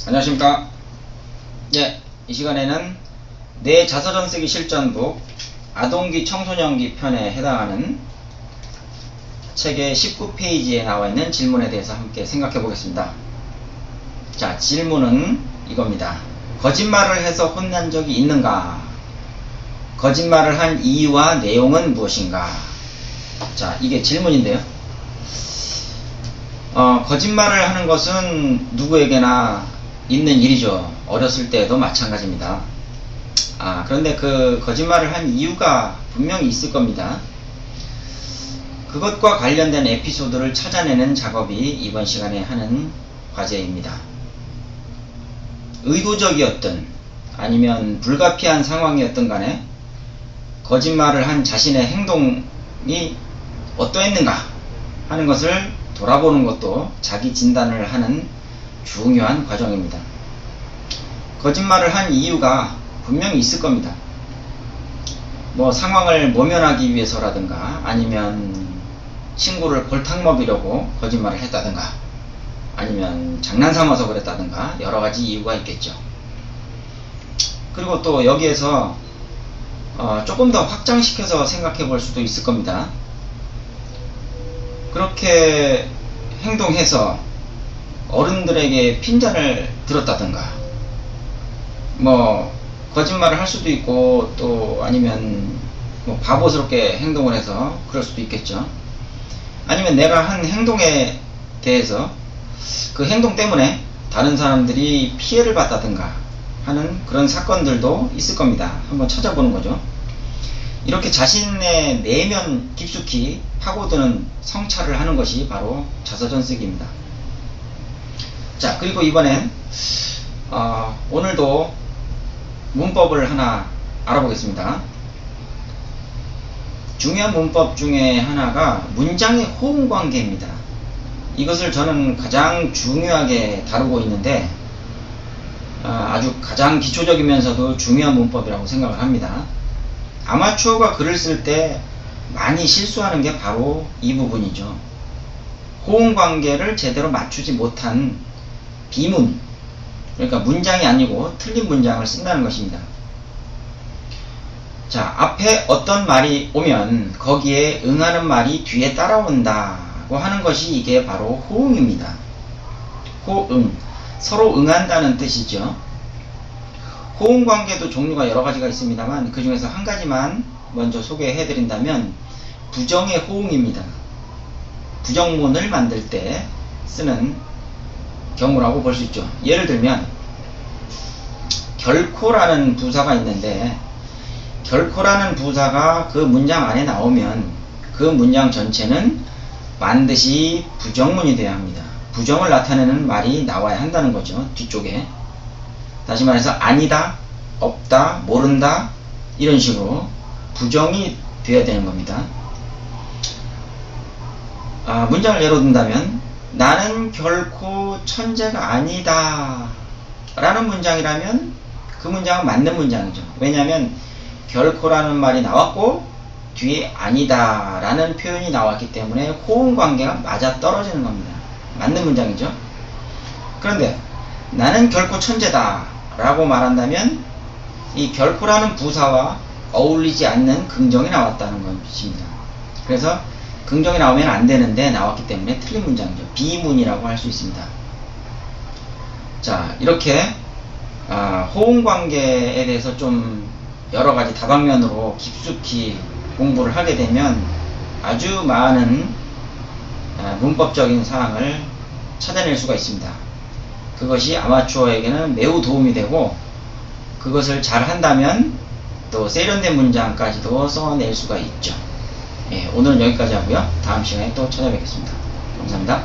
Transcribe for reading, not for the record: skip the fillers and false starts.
안녕하십니까. 예, 이 시간에는 내 자서전 쓰기 실전북 아동기 청소년기 편에 해당하는 책의 19페이지에 나와 있는 질문에 대해서 함께 생각해 보겠습니다. 자, 질문은 이겁니다. 거짓말을 해서 혼난 적이 있는가? 거짓말을 한 이유와 내용은 무엇인가? 자, 이게 질문인데요. 거짓말을 하는 것은 누구에게나 있는 일이죠. 어렸을 때도 마찬가지입니다. 그런데 그 거짓말을 한 이유가 분명히 있을 겁니다. 그것과 관련된 에피소드를 찾아내는 작업이 이번 시간에 하는 과제입니다. 의도적이었든 아니면 불가피한 상황이었든 간에 거짓말을 한 자신의 행동이 어떠했는가 하는 것을 돌아보는 것도 자기 진단을 하는 중요한 과정입니다. 거짓말을 한 이유가 분명히 있을 겁니다. 상황을 모면하기 위해서라든가 아니면 친구를 골탕 먹이려고 거짓말을 했다든가 아니면 장난삼아서 그랬다든가 여러가지 이유가 있겠죠. 그리고 또 여기에서 조금 더 확장시켜서 생각해 볼 수도 있을 겁니다. 그렇게 행동해서 어른들에게 핀잔을 들었다든가 거짓말을 할 수도 있고 또 아니면 바보스럽게 행동을 해서 그럴 수도 있겠죠. 아니면 내가 한 행동에 대해서 그 행동 때문에 다른 사람들이 피해를 봤다든가 하는 그런 사건들도 있을 겁니다. 한번 찾아보는 거죠. 이렇게 자신의 내면 깊숙이 파고드는 성찰을 하는 것이 바로 자서전 쓰기입니다. 자, 그리고 이번엔 오늘도 문법을 하나 알아보겠습니다. 중요한 문법 중에 하나가 문장의 호응관계입니다. 이것을 저는 가장 중요하게 다루고 있는데 아주 가장 기초적이면서도 중요한 문법이라고 생각을 합니다. 아마추어가 글을 쓸 때 많이 실수하는 게 바로 이 부분이죠. 호응관계를 제대로 맞추지 못한 비문, 그러니까 문장이 아니고 틀린 문장을 쓴다는 것입니다. 자, 앞에 어떤 말이 오면 거기에 응하는 말이 뒤에 따라온다고 하는 것이 이게 바로 호응입니다. 호응, 서로 응한다는 뜻이죠. 호응관계도 종류가 여러가지가 있습니다만 그 중에서 한 가지만 먼저 소개해 드린다면 부정의 호응입니다. 부정문을 만들 때 쓰는 경우라고 볼 수 있죠. 예를 들면 결코라는 부사가 있는데 결코라는 부사가 그 문장 안에 나오면 그 문장 전체는 반드시 부정문이 되어야 합니다. 부정을 나타내는 말이 나와야 한다는 거죠. 뒤쪽에. 다시 말해서 아니다, 없다, 모른다 이런 식으로 부정이 되어야 되는 겁니다. 문장을 예로 든다면 나는 결코 천재가 아니다 라는 문장이라면 그 문장은 맞는 문장이죠. 왜냐하면 결코라는 말이 나왔고 뒤에 아니다 라는 표현이 나왔기 때문에 호응관계가 맞아 떨어지는 겁니다. 맞는 문장이죠. 그런데 나는 결코 천재다 라고 말한다면 이 결코라는 부사와 어울리지 않는 긍정이 나왔다는 것입니다. 그래서 긍정이 나오면 안 되는데 나왔기 때문에 틀린 문장이죠. 비문이라고 할 수 있습니다. 자, 이렇게 호응관계에 대해서 좀 여러가지 다방면으로 깊숙이 공부를 하게 되면 아주 많은 문법적인 사항을 찾아낼 수가 있습니다. 그것이 아마추어에게는 매우 도움이 되고 그것을 잘 한다면 또 세련된 문장까지도 써낼 수가 있죠. 오늘은 여기까지 하고요. 다음 시간에 또 찾아뵙겠습니다. 감사합니다.